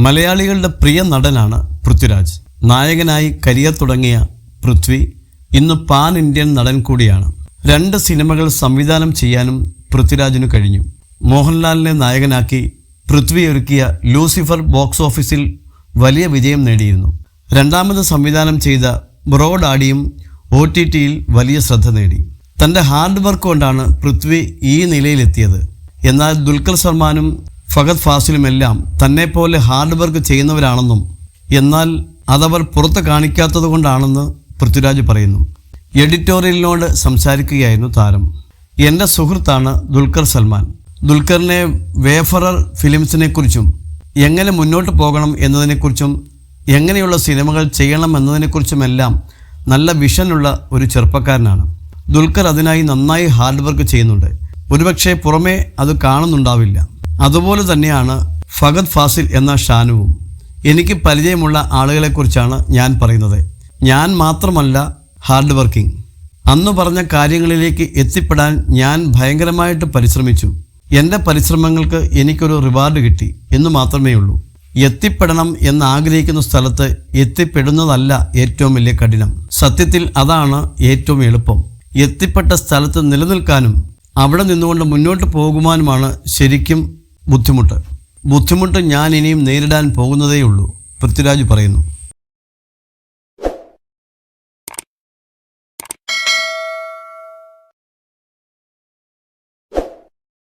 മലയാളികളുടെ പ്രിയ നടനാണ് പൃഥ്വിരാജ്. നായകനായി കരിയർ തുടങ്ങിയ പൃഥ്വി ഇന്ന് പാൻ ഇന്ത്യൻ നടൻ കൂടിയാണ്. 2 സിനിമകൾ സംവിധാനം ചെയ്യാനും പൃഥ്വിരാജിനു കഴിഞ്ഞു. മോഹൻലാലിനെ നായകനാക്കി പൃഥ്വി ഒരുക്കിയ ലൂസിഫർ ബോക്സ് ഓഫീസിൽ വലിയ വിജയം നേടിയിരുന്നു. 2ാമത് സംവിധാനം ചെയ്ത ബ്രോഡ് ആഡിയും OTTയിൽ വലിയ ശ്രദ്ധ നേടി. തൻ്റെ ഹാർഡ് വർക്ക് കൊണ്ടാണ് പൃഥ്വി ഈ നിലയിലെത്തിയത്. എന്നാൽ ദുൽഖർ സൽമാനും ഫഹദ് ഫാസിലുമെല്ലാം തന്നെപ്പോലെ ഹാർഡ് വർക്ക് ചെയ്യുന്നവരാണെന്നും എന്നാൽ അതവർ പുറത്ത് കാണിക്കാത്തത് കൊണ്ടാണെന്ന് പൃഥ്വിരാജ് പറയുന്നു. എഡിറ്റോറിയലിനോട് സംസാരിക്കുകയായിരുന്നു താരം. എൻ്റെ സുഹൃത്താണ് ദുൽഖർ സൽമാൻ. ദുൽഖറിനെ വേഫറർ ഫിലിംസിനെക്കുറിച്ചും എങ്ങനെ മുന്നോട്ട് പോകണം എന്നതിനെക്കുറിച്ചും എങ്ങനെയുള്ള സിനിമകൾ ചെയ്യണം എന്നതിനെക്കുറിച്ചുമെല്ലാം നല്ല വിഷനുള്ള ഒരു ചെറുപ്പക്കാരനാണ്. ദുൽഖർ അതിനായി നന്നായി ഹാർഡ് വർക്ക് ചെയ്യുന്നുണ്ട്. ഒരുപക്ഷെ പുറമേ അത് കാണുന്നുണ്ടാവില്ല. അതുപോലെ തന്നെയാണ് ഫഹദ് ഫാസിൽ എന്ന ഷാനുവും. എനിക്ക് പരിചയമുള്ള ആളുകളെക്കുറിച്ചാണ് ഞാൻ പറയുന്നത്. ഞാൻ മാത്രമല്ല ഹാർഡ് വർക്കിംഗ്. അന്ന് പറഞ്ഞ കാര്യങ്ങളിലേക്ക് എത്തിപ്പെടാൻ ഞാൻ ഭയങ്കരമായിട്ട് പരിശ്രമിച്ചു. എൻ്റെ പരിശ്രമങ്ങൾക്ക് എനിക്കൊരു റിവാർഡ് കിട്ടി എന്ന് മാത്രമേ ഉള്ളൂ. എത്തിപ്പെടണം എന്നാഗ്രഹിക്കുന്ന സ്ഥലത്ത് എത്തിപ്പെടുന്നതല്ല ഏറ്റവും വലിയ കഠിനം. സത്യത്തിൽ അതാണ് ഏറ്റവും എളുപ്പം. എത്തിപ്പെട്ട സ്ഥലത്ത് നിലനിൽക്കാനും അവിടെ നിന്നുകൊണ്ട് മുന്നോട്ട് പോകുവാനുമാണ് ശരിക്കും ബുദ്ധിമുട്ട്. ഞാൻ ഇനിയും നേരിടാൻ പോകുന്നതേയുള്ളൂ, പൃഥ്വിരാജ് പറയുന്നു.